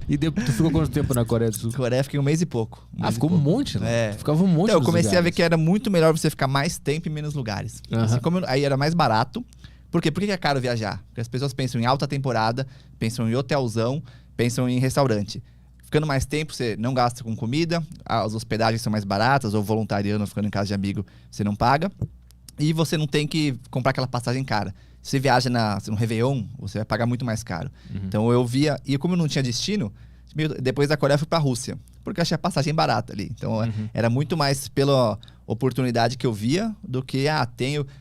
E tu ficou quanto tempo na Coreia do Sul? Coreia fiquei um mês e pouco. Ficou um monte, né? É. Ficava um monte. Então, eu comecei a ver lugares. que era muito melhor você ficar mais tempo em menos lugares. Assim, aí era mais barato. Por quê? Por que é caro viajar? Porque as pessoas pensam em alta temporada, pensam em hotelzão, pensam em restaurante. Ficando mais tempo, você não gasta com comida, as hospedagens são mais baratas, ou voluntariando, ficando em casa de amigo, você não paga. E você não tem que comprar aquela passagem cara. Se você viaja no Réveillon, você vai pagar muito mais caro. Então eu via, e como eu não tinha destino, depois da Coreia eu fui pra Rússia, porque eu achei a passagem barata ali. Então era muito mais pela oportunidade que eu via do que,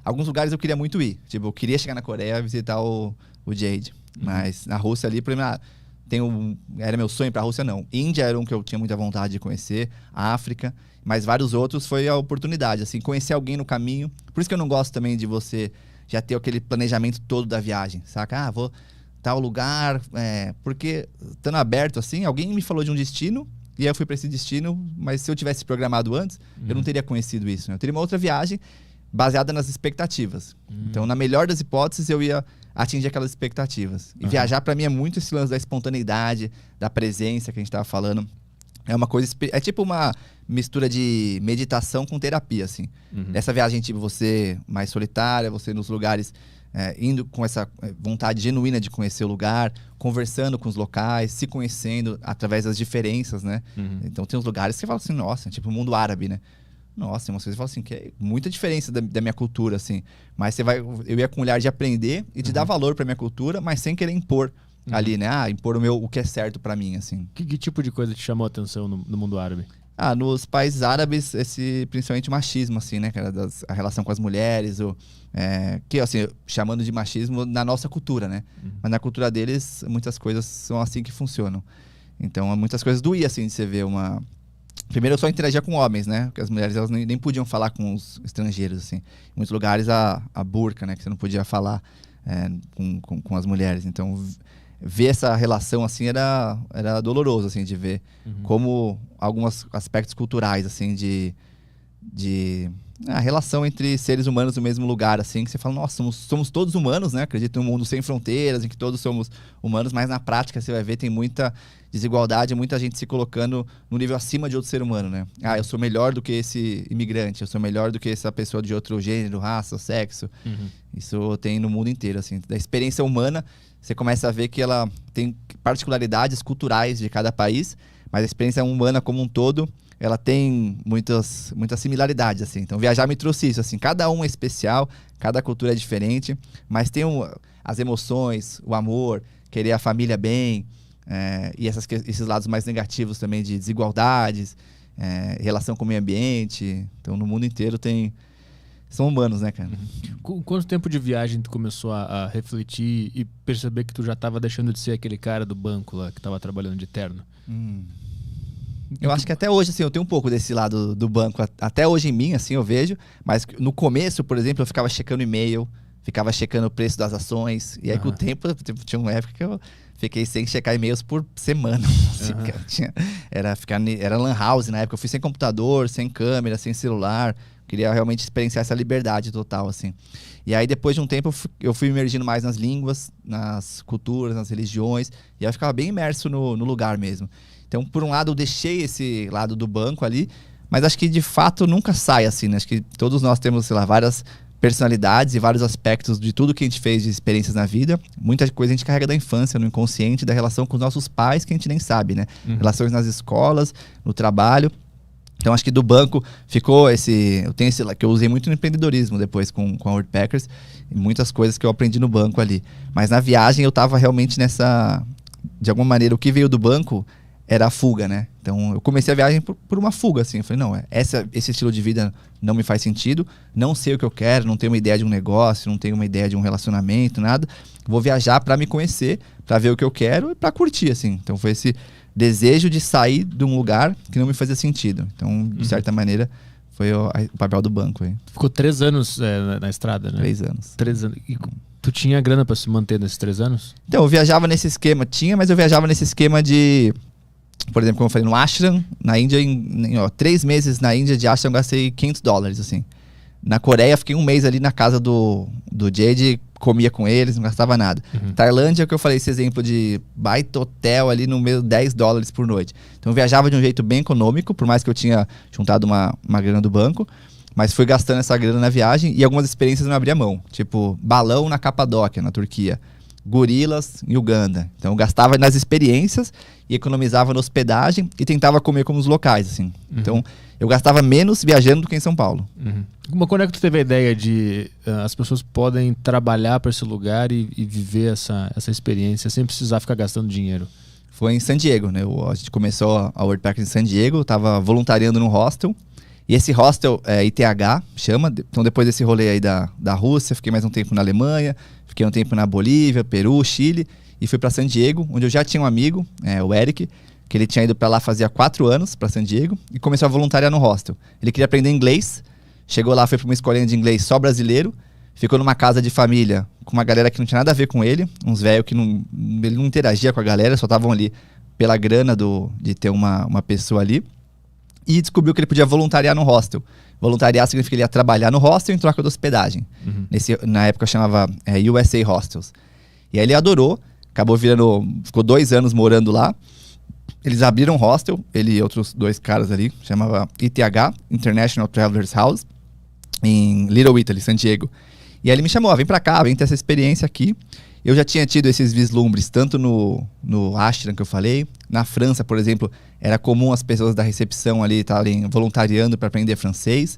alguns lugares eu queria muito ir. Tipo, eu queria chegar na Coreia e visitar o Jade. Mas na Rússia ali, por exemplo, era meu sonho pra Rússia, não. Índia era um que eu tinha muita vontade de conhecer, a África, mas vários outros foi a oportunidade, assim, conhecer alguém no caminho. Por isso que eu não gosto também de você já ter aquele planejamento todo da viagem, saca? Vou tal lugar, porque estando aberto assim, alguém me falou de um destino, e aí eu fui pra esse destino, mas se eu tivesse programado antes, eu não teria conhecido isso, né? Eu teria uma outra viagem baseada nas expectativas. Então, na melhor das hipóteses, eu ia atingir aquelas expectativas. E viajar pra mim é muito esse lance da espontaneidade, da presença que a gente tava falando. É uma coisa, é tipo uma mistura de meditação com terapia, assim. Essa viagem, tipo, você mais solitária, você nos lugares, indo com essa vontade genuína de conhecer o lugar, conversando com os locais, se conhecendo através das diferenças, né? Então tem uns lugares que você fala assim, nossa, tipo o mundo árabe, né? Nossa, tem umas coisas que você fala assim, que é muita diferença da minha cultura, assim. Mas eu ia com um olhar de aprender e de dar valor pra minha cultura, mas sem querer impor ali, né? Impor o que é certo pra mim, assim. Que tipo de coisa te chamou a atenção no mundo árabe? Nos países árabes, principalmente o machismo, assim, né, cara? A relação com as mulheres, que, assim, chamando de machismo na nossa cultura, né? Mas na cultura deles, muitas coisas são assim que funcionam. Então, muitas coisas doía, assim, de você ver uma... Primeiro, eu só interagia com homens, né? Porque as mulheres, elas nem podiam falar com os estrangeiros, assim. Em muitos lugares, a burca, né? Que você não podia falar com as mulheres. Então, ver essa relação, assim, era doloroso, assim, de ver como alguns aspectos culturais, assim, a relação entre seres humanos no mesmo lugar, assim, que você fala, nossa, somos todos humanos, né? Acredito em um mundo sem fronteiras, em que todos somos humanos, mas na prática você vai ver, tem muita desigualdade, muita gente se colocando no nível acima de outro ser humano, né? Eu sou melhor do que esse imigrante, eu sou melhor do que essa pessoa de outro gênero, raça, sexo. Isso tem no mundo inteiro, assim. Da experiência humana, você começa a ver que ela tem particularidades culturais de cada país, mas a experiência humana como um todo, ela tem muitas similaridades, assim. Então, viajar me trouxe isso, assim. Cada um é especial, cada cultura é diferente, mas tem as emoções, o amor, querer a família bem, e esses lados mais negativos também de desigualdades, relação com o meio ambiente. Então, no mundo inteiro são humanos, né, cara? Quanto tempo de viagem tu começou a refletir e perceber que tu já estava deixando de ser aquele cara do banco lá, que estava trabalhando de terno? Eu acho que até hoje, assim, eu tenho um pouco desse lado do banco. Até hoje em mim, assim, eu vejo. Mas no começo, por exemplo, eu ficava checando e-mail, ficava checando o preço das ações. E aí, com o tempo, tinha uma época que eu fiquei sem checar e-mails por semana. Assim, era lan house na época. Eu fui sem computador, sem câmera, sem celular. Queria realmente experienciar essa liberdade total, assim. E aí, depois de um tempo, eu fui me emergindo mais nas línguas, nas culturas, nas religiões. E aí eu ficava bem imerso no lugar mesmo. Então, por um lado, eu deixei esse lado do banco ali, mas acho que, de fato, nunca sai assim, né? Acho que todos nós temos, sei lá, várias personalidades e vários aspectos de tudo que a gente fez de experiências na vida. Muita coisa a gente carrega da infância, no inconsciente, da relação com os nossos pais, que a gente nem sabe, né? Relações nas escolas, no trabalho. Então, acho que do banco ficou eu tenho esse que eu usei muito no empreendedorismo depois com a Worldpackers, e muitas coisas que eu aprendi no banco ali. Mas na viagem eu tava realmente de alguma maneira, o que veio do banco era a fuga, né? Então, eu comecei a viagem por uma fuga, assim. Eu falei, não, esse estilo de vida não me faz sentido, não sei o que eu quero, não tenho uma ideia de um negócio, não tenho uma ideia de um relacionamento, nada. Vou viajar para me conhecer, para ver o que eu quero e para curtir, assim. Então, foi esse desejo de sair de um lugar que não me fazia sentido. Então, de certa maneira, foi o papel do banco aí. Ficou 3 anos na estrada, né? 3 anos. 3 anos. E tu tinha grana para se manter nesses 3 anos? Então, eu viajava nesse esquema. Mas eu viajava nesse esquema de... Por exemplo, como eu falei, no ashram, na Índia, 3 meses na Índia de ashram, eu gastei $500, assim. Na Coreia, fiquei um mês ali na casa do Jade, comia com eles, não gastava nada. Tailândia, que eu falei, esse exemplo de baita hotel ali no meio, $10 por noite. Então eu viajava de um jeito bem econômico, por mais que eu tinha juntado uma grana do banco, mas fui gastando essa grana na viagem e algumas experiências não abria mão. Tipo, balão na Capadóquia, na Turquia. Gorilas em Uganda. Então eu gastava nas experiências e economizava na hospedagem e tentava comer como os locais, assim. Então eu gastava menos viajando do que em São Paulo. Quando é que tu teve a ideia de as pessoas podem trabalhar para esse lugar e viver essa experiência sem precisar ficar gastando dinheiro? Foi em San Diego, né? A gente começou a WordPack em San Diego, eu tava voluntariando num hostel. E esse hostel é ITH, chama. Então depois desse rolê aí da Rússia, fiquei mais um tempo na Alemanha, fiquei um tempo na Bolívia, Peru, Chile, e fui para San Diego, onde eu já tinha um amigo, o Eric, que ele tinha ido para lá fazia 4 anos, para San Diego, e começou a voluntariar no hostel. Ele queria aprender inglês, chegou lá, foi para uma escolinha de inglês só brasileiro, ficou numa casa de família com uma galera que não tinha nada a ver com ele, uns velhos que ele não interagia com a galera, só estavam ali pela grana de ter uma pessoa ali. E descobriu que ele podia voluntariar no hostel. Voluntariar significa que ele ia trabalhar no hostel em troca da hospedagem. Na época chamava USA Hostels. E aí ele adorou, ficou 2 anos morando lá. Eles abriram um hostel, ele e outros 2 caras ali, chamava ITH, International Travelers House, em Little Italy, San Diego. E aí ele me chamou, vem pra cá, vem ter essa experiência aqui. Eu já tinha tido esses vislumbres, tanto no Ashram que eu falei. Na França, por exemplo, era comum as pessoas da recepção ali estarem voluntariando para aprender francês.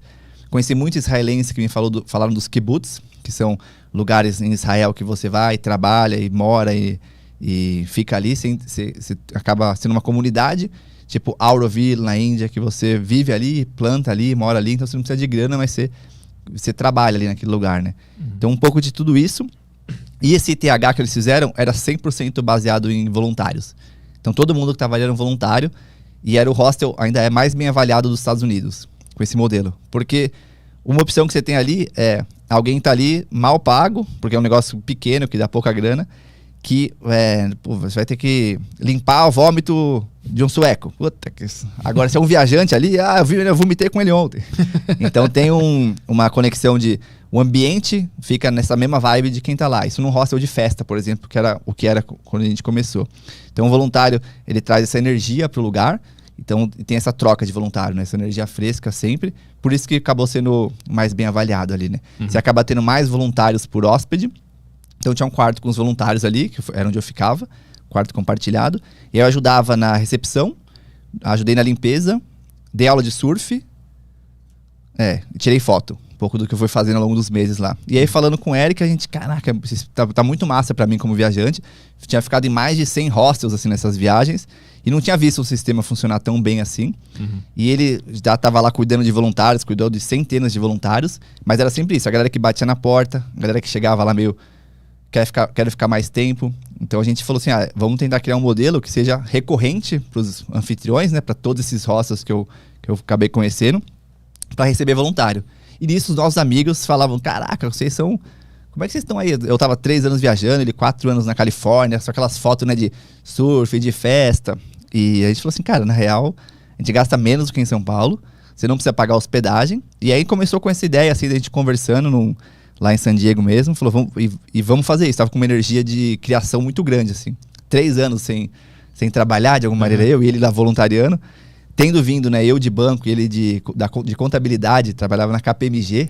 Conheci muitos israelenses que me falaram dos kibbutz, que são lugares em Israel que você vai, trabalha e mora e fica ali. Você acaba sendo uma comunidade, tipo Auroville na Índia, que você vive ali, planta ali, mora ali. Então você não precisa de grana, mas você trabalha ali naquele lugar, né? Então um pouco de tudo isso. E esse ITH que eles fizeram era 100% baseado em voluntários. Então todo mundo que estava ali era um voluntário e era o hostel ainda é mais bem avaliado dos Estados Unidos com esse modelo. Porque uma opção que você tem ali é alguém tá ali mal pago, porque é um negócio pequeno que dá pouca grana, que você vai ter que limpar o vômito de um sueco. Agora se é um viajante ali, eu vomitei com ele ontem. Então tem uma conexão de... O ambiente fica nessa mesma vibe de quem tá lá. Isso num hostel de festa, por exemplo, que era o que era quando a gente começou. Então o voluntário, ele traz essa energia pro lugar. Então tem essa troca de voluntário, né? Essa energia fresca sempre. Por isso que acabou sendo mais bem avaliado ali, né? Você acaba tendo mais voluntários por hóspede. Então tinha um quarto com os voluntários ali, que era onde eu ficava. Quarto compartilhado. E eu ajudava na recepção. Ajudei na limpeza. Dei aula de surf. Tirei foto. Um pouco do que eu fui fazendo ao longo dos meses lá. E aí, falando com o Eric, a gente, caraca, tá muito massa pra mim como viajante. Tinha ficado em mais de 100 hostels, assim, nessas viagens. E não tinha visto o sistema funcionar tão bem assim. E ele já tava lá cuidando de voluntários, cuidou de centenas de voluntários. Mas era sempre isso, a galera que batia na porta, a galera que chegava lá meio... Quero ficar mais tempo. Então a gente falou assim, vamos tentar criar um modelo que seja recorrente pros anfitriões, né? Pra todos esses hostels que eu acabei conhecendo, pra receber voluntário. E nisso os nossos amigos falavam, caraca, vocês são... Como é que vocês estão aí? Eu tava 3 anos viajando, ele 4 anos na Califórnia, só aquelas fotos, né, de surf, de festa. E a gente falou assim, cara, na real, a gente gasta menos do que em São Paulo, você não precisa pagar hospedagem. E aí começou com essa ideia, assim, da gente conversando lá em San Diego mesmo, falou, vamos fazer isso. Tava com uma energia de criação muito grande, assim. 3 anos sem trabalhar, de alguma maneira, eu e ele lá voluntariando. Tendo vindo, né, eu de banco e ele de contabilidade, trabalhava na KPMG.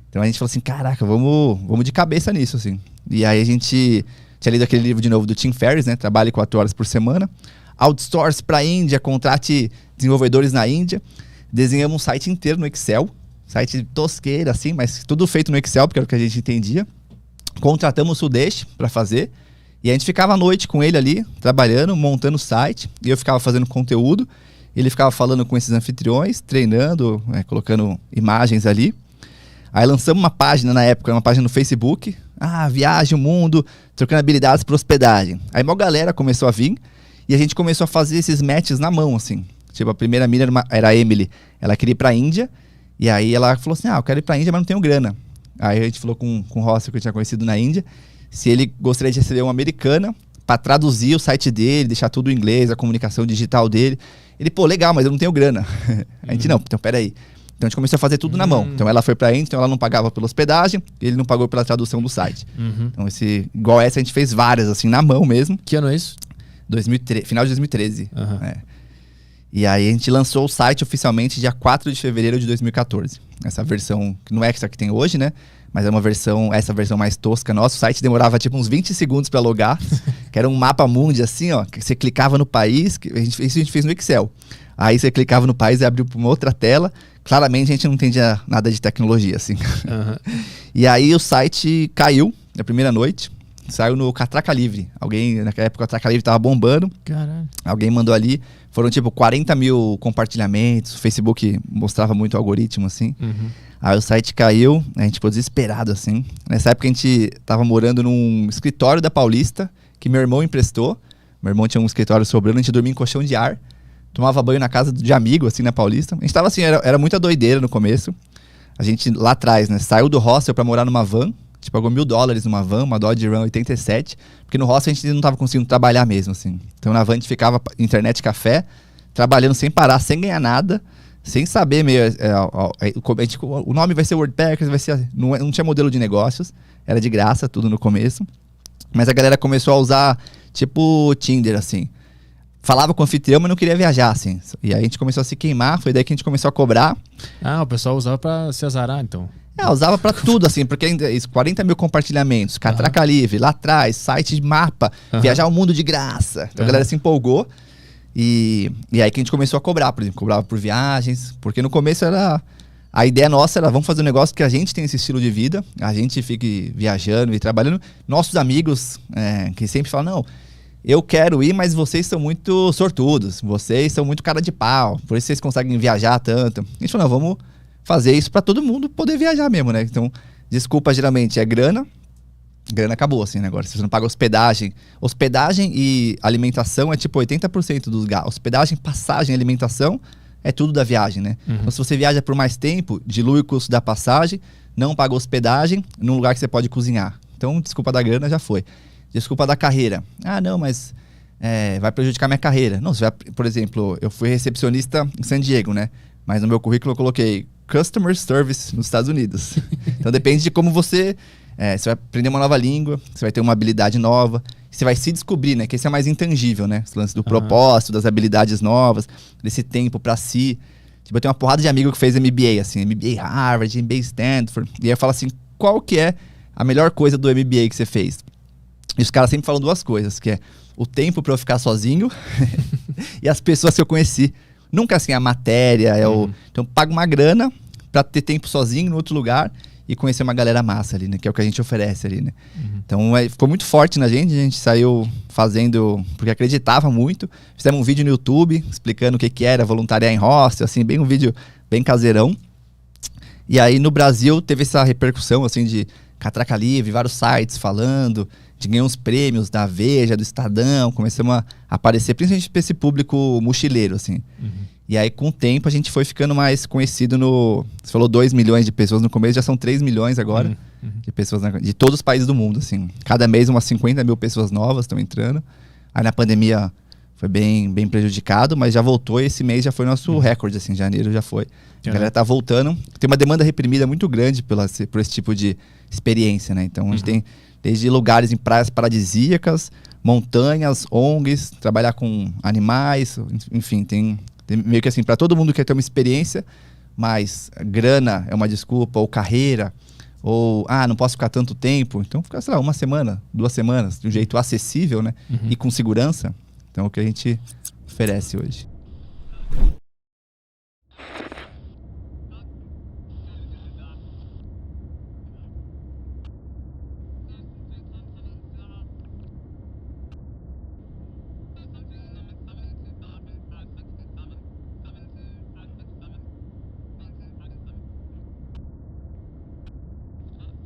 Então a gente falou assim, caraca, vamos de cabeça nisso, assim. E aí a gente tinha lido aquele livro de novo do Tim Ferriss, né, Trabalhe 4 horas por semana. Outsource para a Índia, contrate desenvolvedores na Índia. Desenhamos um site inteiro no Excel. Site tosqueira, assim, mas tudo feito no Excel, porque era o que a gente entendia. Contratamos o Sudeste para fazer. E a gente ficava à noite com ele ali, trabalhando, montando o site. E eu ficava fazendo conteúdo. Ele ficava falando com esses anfitriões, treinando, colocando imagens ali. Aí lançamos uma página na época, uma página no Facebook. Viagem o mundo, trocando habilidades para hospedagem. Aí uma galera começou a vir e a gente começou a fazer esses matches na mão, assim. Tipo, a primeira mina era a Emily. Ela queria ir pra Índia. E aí ela falou assim, eu quero ir pra Índia, mas não tenho grana. Aí a gente falou com o hostel que eu tinha conhecido na Índia, se ele gostaria de receber uma americana para traduzir o site dele, deixar tudo em inglês, a comunicação digital dele. Ele, legal, mas eu não tenho grana. A gente, não, então peraí. Então a gente começou a fazer tudo na mão. Então ela foi pra Ender, então ela não pagava pela hospedagem, ele não pagou pela tradução do site. Então igual essa a gente fez várias, assim, na mão mesmo. Que ano é isso? Final de 2013. E aí a gente lançou o site oficialmente dia 4 de fevereiro de 2014. Essa versão, que não é essa que tem hoje, né? Mas é essa versão mais tosca nossa. O site demorava tipo uns 20 segundos para logar, que era um mapa mundi assim, ó, que você clicava no país, isso a gente fez no Excel. Aí você clicava no país e abriu para uma outra tela. Claramente a gente não entendia nada de tecnologia, assim. E aí o site caiu na primeira noite. Saiu no Catraca Livre. Naquela época o Catraca Livre tava bombando. Caralho. Alguém mandou ali. Foram tipo 40 mil compartilhamentos. O Facebook mostrava muito o algoritmo, assim. Aí o site caiu, a gente ficou desesperado, assim. Nessa época a gente tava morando num escritório da Paulista, que meu irmão emprestou. Meu irmão tinha um escritório sobrando, a gente dormia em colchão de ar. Tomava banho na casa de amigo, assim, na Paulista. A gente tava assim, era muita doideira no começo. A gente, lá atrás, né, saiu do hostel pra morar numa van. A gente pagou $1.000 numa van, uma Dodge Ram 87. Porque no hostel a gente não tava conseguindo trabalhar mesmo, assim. Então na van a gente ficava internet, café, trabalhando sem parar, sem ganhar nada. Sem saber meio... o nome vai ser WordPackers, vai ser... Não tinha modelo de negócios. Era de graça, tudo no começo. Mas a galera começou a usar, tipo, Tinder, assim. Falava com o anfitrião, mas não queria viajar, assim. E aí a gente começou a se queimar, foi daí que a gente começou a cobrar. O pessoal usava pra se azarar, então. Usava pra tudo, assim, porque 40 mil compartilhamentos, Catraca Livre, lá atrás, site de mapa, viajar o mundo de graça. Então a galera se empolgou. E aí que a gente começou a cobrar, por exemplo, cobrava por viagens, porque no começo a ideia nossa era, vamos fazer um negócio que a gente tem esse estilo de vida, a gente fique viajando e trabalhando. Nossos amigos, que sempre falam, não, eu quero ir, mas vocês são muito sortudos, vocês são muito cara de pau, por isso vocês conseguem viajar tanto. A gente falou, não, vamos fazer isso para todo mundo poder viajar mesmo, né? Então, desculpa geralmente é grana acabou, assim, né? Agora, se você não paga hospedagem e alimentação é tipo 80% dos gastos. Hospedagem, passagem e alimentação é tudo da viagem, né? Então, se você viaja por mais tempo, dilui o custo da passagem, não paga hospedagem num lugar que você pode cozinhar. Então, desculpa da grana, já foi. Desculpa da carreira. Não, mas vai prejudicar minha carreira. Não, você vai, por exemplo, eu fui recepcionista em San Diego, né? Mas no meu currículo eu coloquei Customer Service nos Estados Unidos. Então, depende de como você vai aprender uma nova língua, você vai ter uma habilidade nova, você vai se descobrir, né? Que esse é mais intangível, né? Esse lance do propósito, das habilidades novas, desse tempo pra si. Tipo, eu tenho uma porrada de amigo que fez MBA, assim, MBA Harvard, MBA Stanford. E aí eu falo assim, qual que é a melhor coisa do MBA que você fez? E os caras sempre falam duas coisas, que é o tempo pra eu ficar sozinho e as pessoas que eu conheci. Nunca assim, a matéria, então eu pago uma grana pra ter tempo sozinho em outro lugar e conhecer uma galera massa ali, né? Que é o que a gente oferece ali, né? Então ficou muito forte na gente, a gente saiu fazendo, porque acreditava muito. Fizemos um vídeo no YouTube explicando o que era voluntariar em hostel, assim, um vídeo bem caseirão. E aí no Brasil teve essa repercussão, assim, de Catraca Livre, vários sites falando, de ganhar uns prêmios da Veja, do Estadão, começamos a aparecer, principalmente para esse público mochileiro, assim. E aí, com o tempo, a gente foi ficando mais conhecido Você falou 2 milhões de pessoas no começo, já são 3 milhões agora de pessoas de todos os países do mundo, assim. Cada mês, umas 50 mil pessoas novas estão entrando. Aí, na pandemia, foi bem prejudicado, mas já voltou e esse mês já foi nosso recorde, assim. Janeiro já foi. A galera tá voltando. Tem uma demanda reprimida muito grande por esse tipo de experiência, né? Então, a gente tem desde lugares em praias paradisíacas, montanhas, ONGs, trabalhar com animais, enfim, tem meio que assim, para todo mundo que quer ter uma experiência, mas grana é uma desculpa, ou carreira, ou não posso ficar tanto tempo, então fica, sei lá, 1 semana, 2 semanas, de um jeito acessível, né? E com segurança. Então é o que a gente oferece hoje.